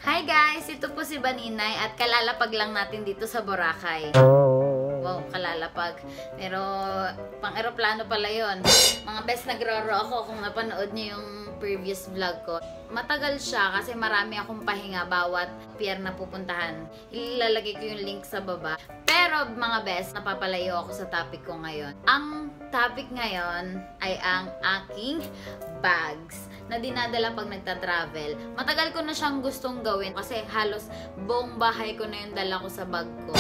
Hi guys! Ito po si Baninay at kalalapag lang natin dito sa Boracay. Wow, kalalapag. Pero pang eroplano pala yon. Mga best nagroro ako kung napanood niyo yung previous vlog ko. Matagal siya kasi marami akong pahinga bawat pier na pupuntahan. Ilalagay ko yung link sa baba. Pero mga best, napapalayo ako sa topic ko ngayon. Ang topic ngayon ay ang aking bags na dinadala pag nagta-travel. Matagal ko na siyang gustong gawin kasi halos buong bahay ko na yung dala ko sa bag ko.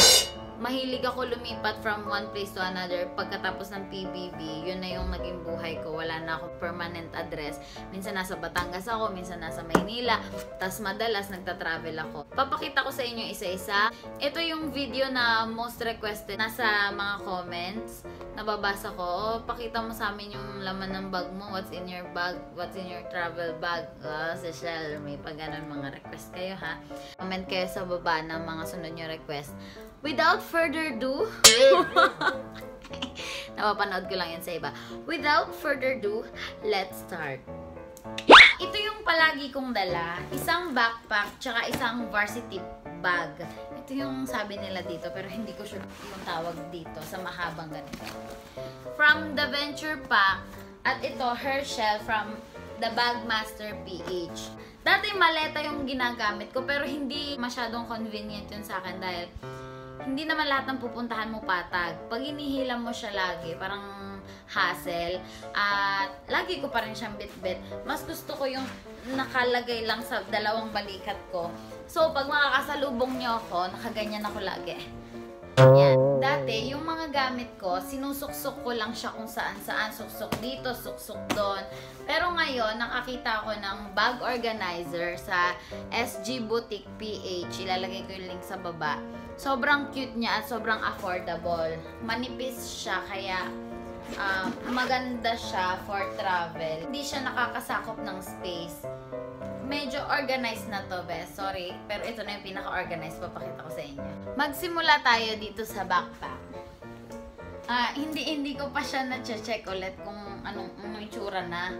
Mahilig ako lumipat from one place to another. Pagkatapos ng PBB, yun na yung naging buhay ko. Wala na ako permanent address. Minsan nasa Batangas ako, minsan nasa Maynila. Tas madalas nagta-travel ako. Papakita ko sa inyo isa-isa. Ito yung video na most requested. Nasa mga comments, nababasa ko. Pakita mo sa amin yung laman ng bag mo. What's in your bag? What's in your travel bag? Si Shell, may pag ganun mga request kayo ha. Comment kayo sa baba ng mga sunod nyo request. Without further ado, napapanood ko lang yan sa iba. Without further ado, let's start. Ito yung palagi kong dala. Isang backpack, tsaka isang varsity bag. Ito yung sabi nila dito, pero hindi ko sure yung tawag dito sa mahabang ganito. From the Venture Pack, at ito, Herschel from the Bagmaster PH. Dati maleta yung ginagamit ko, pero hindi masyadong convenient yun sa akin dahil hindi naman lahat ng pupuntahan mo patag. Pag inihilam mo siya lagi, parang hassle. At lagi ko pa rin siyang bit-bit. Mas gusto ko yung nakalagay lang sa dalawang balikat ko. So, pag makakasalubong nyo ako, nakaganyan ako lagi. Yan. Dati, yung mga gamit ko, sinusuksok ko lang siya kung saan-saan. Suksok dito, suksok doon. Pero ngayon, nakakita ko ng bag organizer sa SG Boutique PH. Ilalagay ko yung link sa baba. Sobrang cute niya at sobrang affordable. Manipis siya, kaya maganda siya for travel. Hindi siya nakakasakop ng space. Medyo organized na to, bes. Sorry, pero ito na yung pinaka-organized. Papakita ko sa inyo. Magsimula tayo dito sa backpack. Hindi ko pa siya na-check ulit kung anong itsura na.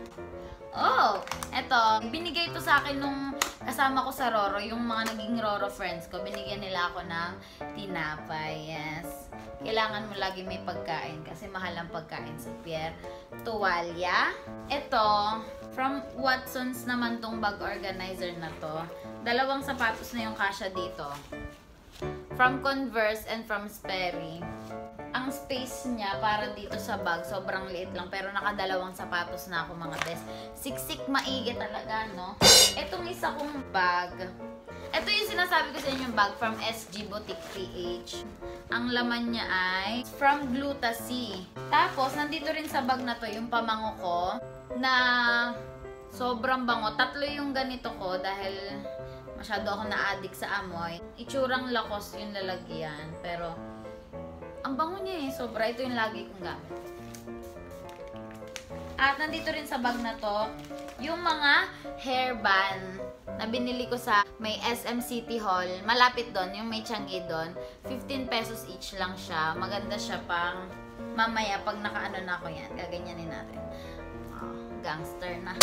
Oh, eto. Binigay ito sa akin nung kasama ko sa Roro, yung mga naging Roro friends ko. Binigyan nila ako ng tinapay. Yes. Kailangan mo lagi may pagkain kasi mahal ang pagkain sa pier. Tuwalya. Ito, from Watsons naman tong bag organizer na to. Dalawang sapatos na yung kasya dito. From Converse and from Sperry. Ang space niya para dito sa bag, sobrang liit lang. Pero nakadalawang sapatos na ako mga best. Siksik maigi talaga, no? Etong isa kong bag. Ito yung sinasabi ko sa inyo bag from SG Boutique PH. Ang laman niya ay from Glutasea. Tapos, nandito rin sa bag na to yung pamango ko na sobrang bango. Tatlo yung ganito ko dahil masyado ako na-addict sa amoy. Itsurang Lacoste yung lalagyan. Pero, ang bango niya eh. Sobra. Ito yung lagi kong gamit. At nandito rin sa bag na to, yung mga hairband na binili ko sa may SM City Hall. Malapit doon, yung may Changi doon. 15 pesos each lang siya. Maganda siya pang mamaya pag nakaano na ako yan. Gaganyanin natin. Gangster na.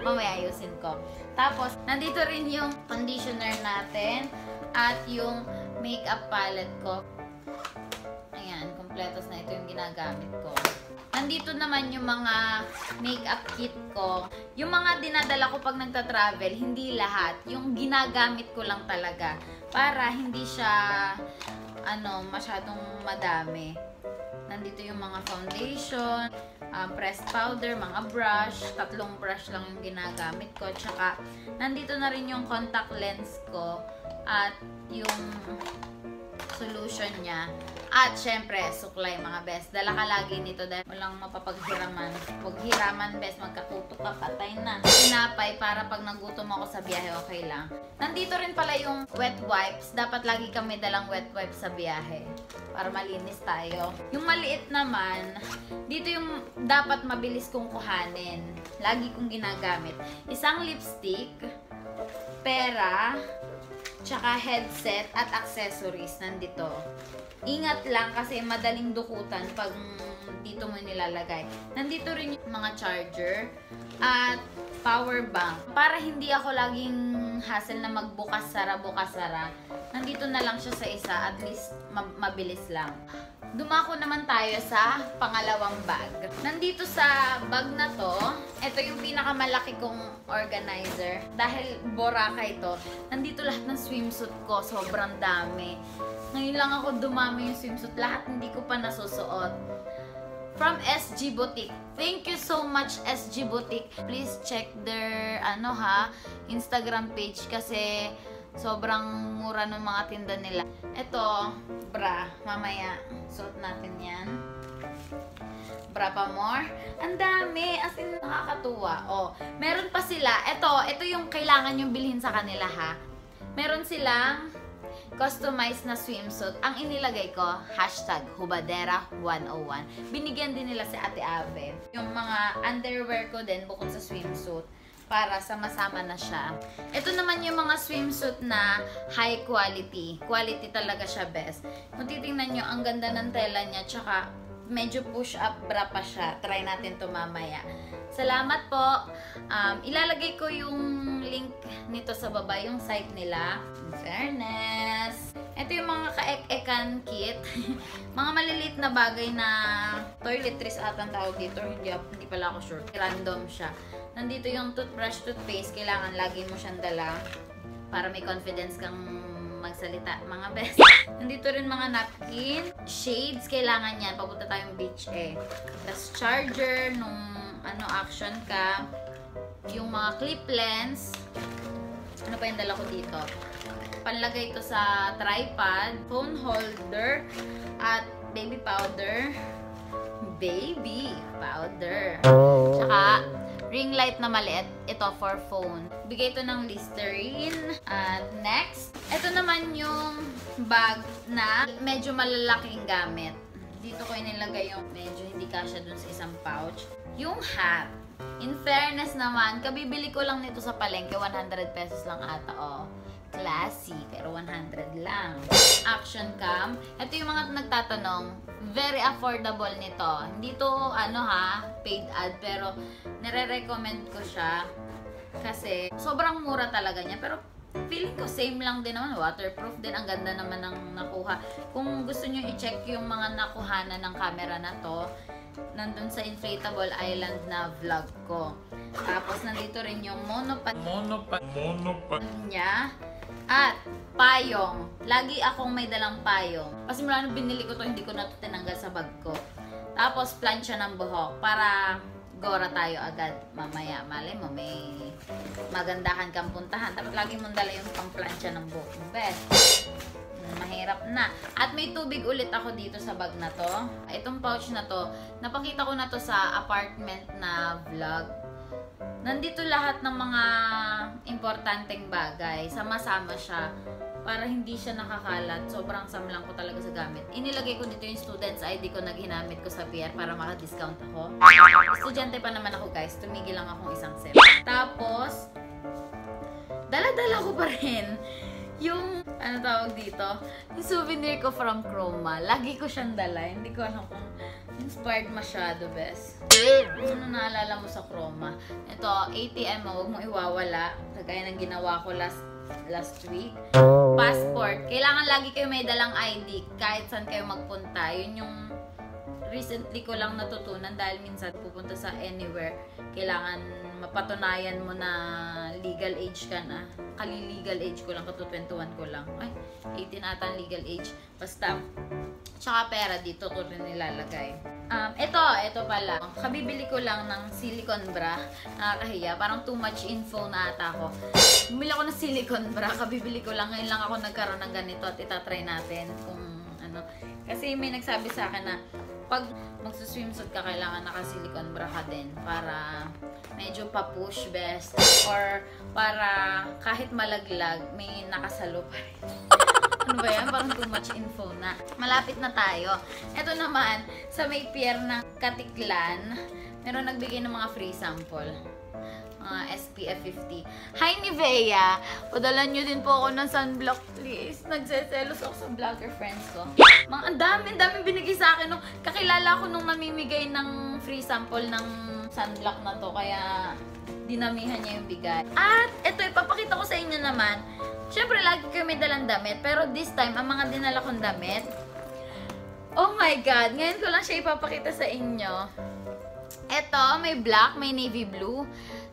Mamaya ayusin ko. Tapos, nandito rin yung conditioner natin at yung makeup palette ko. Ayan, kompletos na ito yung ginagamit ko. Nandito naman yung mga makeup kit ko. Yung mga dinadala ko pag nagta-travel, hindi lahat. Yung ginagamit ko lang talaga. Para hindi siya, masyadong madami. Nandito yung mga foundation, pressed powder, mga brush. 3 brush lang yung ginagamit ko. Tsaka, nandito na rin yung contact lens ko. At yung solution niya. At syempre, suklay mga best. Dala ka lagi nito dahil walang mapapaghiraman. Huwag hiraman best, magkatuto ka, patay na. Tinapay para pag nagutom ako sa biyahe, okay lang. Nandito rin pala yung wet wipes. Dapat lagi kami dalang wet wipes sa biyahe. Para malinis tayo. Yung maliit naman, dito yung dapat mabilis kong kuhanin. Lagi kong ginagamit. Isang lipstick, pera, tsaka headset at accessories nandito. Ingat lang kasi madaling dukutan pag dito mo nilalagay. Nandito rin yung mga charger at power bank. Para hindi ako laging yung hassle na magbukas-sara, bukas-sara. Nandito na lang siya sa isa, at least mabilis lang. Dumako naman tayo sa pangalawang bag. Nandito sa bag na to, ito yung pinakamalaki kong organizer. Dahil Boracay ito, nandito lahat ng swimsuit ko. Sobrang dami. Ngayon lang ako dumami yung swimsuit. Lahat hindi ko pa nasusuot. From SG Boutique. Thank you so much, SG Boutique. Please check their Instagram page kasi sobrang mura ng mga tinda nila. Ito, bra. Mamaya, suot natin yan. Bra pa more. Ang dami. As in, nakakatuwa. Oh, meron pa sila. Ito yung kailangan yung bilhin sa kanila, ha. Meron silang customized na swimsuit. Ang inilagay ko, #Hubadera101. Binigyan din nila si Ate Ave. Yung mga underwear ko din, bukod sa swimsuit, para sama-sama na siya. Ito naman yung mga swimsuit na high quality. Quality talaga siya, best. Kung titingnan nyo, ang ganda ng tela niya, tsaka medyo push-up bra pa siya. Try natin to mamaya. Salamat po. Ilalagay ko yung link nito sa baba, yung site nila. In fairness. Ito yung mga kaek-ekan kit. Mga maliliit na bagay na toiletries atang tawag dito. Hindi pala ako sure. Random siya. Nandito yung toothbrush, toothpaste. Kailangan lagi mo siyang dala para may confidence kang magsalita, mga best. Nandito rin mga napkin. Shades, kailangan yan. Papunta tayong beach eh. Tapos charger, nung action cam. Yung mga clip lens. Ano pa yung dala ko dito? Panlagay ito sa tripod. Phone holder. At baby powder. Baby powder. Tsaka ring light na maliit. Ito for phone. Bigay ito ng Listerine. At next, ito naman yung bag na medyo malalaking gamit. Dito ko inilagay yung medyo hindi kasya dun sa isang pouch. Yung hat. In fairness naman, kabibili ko lang nito sa palengke. 100 pesos lang ata, oh. Classy, pero 100 lang. Action cam. Ito yung mga nagtatanong, very affordable nito. Hindi to, paid ad, pero nire-recommend ko siya kasi sobrang mura talaga niya. Pero feeling ko same lang din naman, waterproof din. Ang ganda naman ng nakuha. Kung gusto nyo i-check yung mga nakuhanan ng camera na to, nandun sa Inflatable Island na vlog ko. Tapos nandito rin yung monopod niya. At payong. Lagi akong may dalang payong. Kasi mula nung binili ko to, hindi ko na ito tinanggal sa bag ko. Tapos plancha ng buhok para gora tayo agad mamaya. Malay mo, may magandahan kang puntahan. Tapos lagi mong dala yung pang-plancha ng buhok. Best. Mahirap na. At may tubig ulit ako dito sa bag na to. Itong pouch na to, napakita ko na to sa apartment na vlog. Nandito lahat ng mga importanteng bagay. Sama-sama siya para hindi siya nakakalat. Sobrang samlang ko talaga sa gamit. Inilagay ko dito yung student's ID ko na ginamit ko sa PR para maka-discount ako. Estudyante pa naman ako, guys. Tumigil lang akong isang sem. Tapos, dala-dala ko pa rin yung, tawag dito, yung souvenir ko from Chroma. Lagi ko siyang dala. Hindi ko alam kung inspired masyado, best. Ano naalala mo sa Chroma? Ito, ATM mo, huwag mo iwawala. Kagaya ng ginawa ko last week. Passport. Kailangan lagi kayo may dalang ID kahit saan kayo magpunta. Yun yung recently ko lang natutunan dahil minsan pupunta sa anywhere. Kailangan mapatunayan mo na legal age ka na. Kali-legal age ko lang, kato 21 ko lang. Ay, 18 ata legal age. Basta, tsaka pera dito ko rin nilalagay. Ito pala. Kabibili ko lang ng silicone bra. Nakakahiya. Parang too much info na ata ako. Bumili ako ng silicone bra. Kabibili ko lang. Ngayon lang ako nagkaroon ng ganito at itatry natin kung ano. Kasi may nagsabi sa akin na pag magsuswimsuit ka, kailangan naka-silicone bra ka din para medyo pa-push best or para kahit malaglag, may nakasalo pa rin. Ano ba yan? Parang too much info na. Malapit na tayo. Ito naman, sa may pier ng Katiklan, meron nagbigay ng mga free sample. SPF 50. Hi Nivea! Padalan nyo din po ako ng sunblock, please. Nagseselos ako sa vlogger friends ko. Ang dami binigay sa akin. Kakilala ko nung namimigay ng free sample ng sunblock na to, kaya dinamihan niya yung bigay. At ito, ipapakita ko sa inyo naman. Siyempre, lagi kayo may dalang damit, pero this time, ang mga dinala kong damit, oh my God, ngayon ko lang siya ipapakita sa inyo. Ito, may black, may navy blue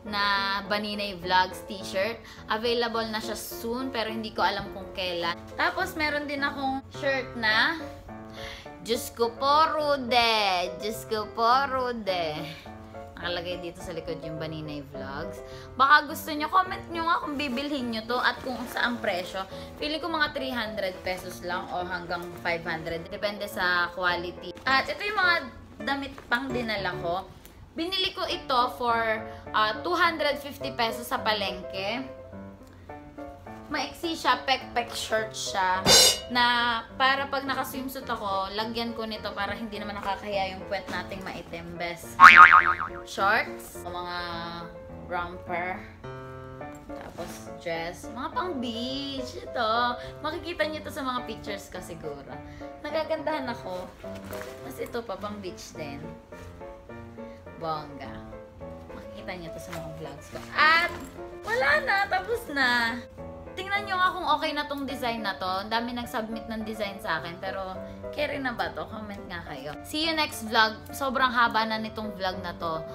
na Baninay Vlogs t-shirt. Available na siya soon, pero hindi ko alam kung kailan. Tapos, meron din akong shirt na Diyos ko po, Rude! Diyos ko po, Rude! Nakalagay dito sa likod yung Baninay Vlogs. Baka gusto nyo, comment nyo nga kung bibilhin nyo to at kung saan presyo. Pili ko mga 300 pesos lang o hanggang 500. Depende sa quality. At ito yung mga damit pang dinala ko. Binili ko ito for 250 pesos sa palengke. Maiksi siya, pek-pek shirt siya, na para pag naka-swimsuit ako, lagyan ko nito para hindi naman nakakahiya yung puwet nating maitim. Best shorts, mga romper, tapos dress, mga pang beach. Ito, makikita nyo ito sa mga pictures ko siguro. Nagagandahan ako. Tapos ito pa, pang beach din. Bongga. Makikita nyo ito sa mga vlogs ko. At wala na, tapos na. Tingnan nyo nga kung okay na tong design na to. Ang dami nag-submit ng design sa akin. Pero, carry na ba to? Comment nga kayo. See you next vlog. Sobrang haba na nitong vlog na to.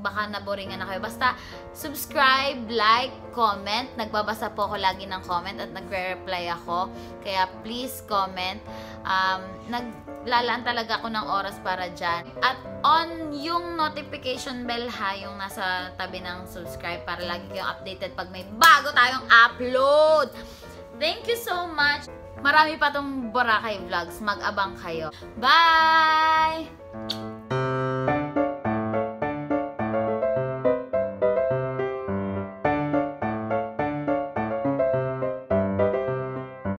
Baka naboringan na kayo. Basta, subscribe, like, comment. Nagbabasa po ako lagi ng comment at nagre-reply ako. Kaya, please comment. Naglalaan talaga ako ng oras para dyan. At on yung notification bell ha, yung nasa tabi ng subscribe para lagi kayong updated pag may bago tayong upload. Thank you so much. Marami pa tong Boracay Vlogs. Mag-abang kayo. Bye!